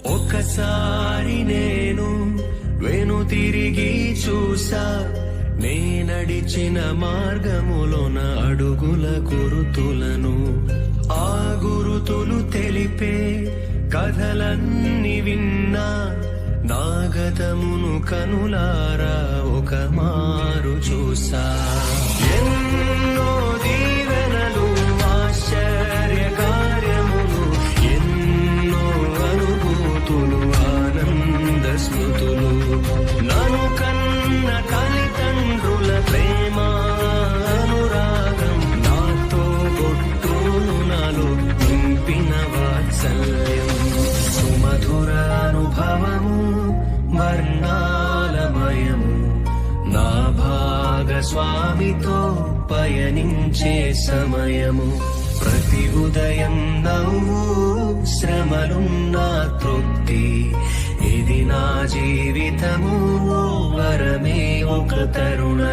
ఒకసారి నేను తిరిగి చూసా, నే నడిచిన మార్గములోన అడుగుల గురుతులను. ఆ గురుతులు తెలిపే కథలన్నీ విన్నా, నా గతమును కనులారా ఒక మారు చూసా. ఎన్నో దీవెనలు, ఆశ్చర్య కార్యములు, ఎన్నో అనుభూతులు, ఆనంద స్మృతులు, నన్ను కన్న తల్లిదండ్రుల ప్రేమ అనురాగం, నాతో గొట్టును నాలో నింపిన వాత్సల్యం, సుమధుర అనుభవము వర్ణాలమయము, నా భాగస్వామితో పయనించే సమయము. ప్రతి ఉదయం నవ్వు, శ్రమలున్నా తృప్తి, ఇది నా జీవితము వరమే ఒక తరుణ.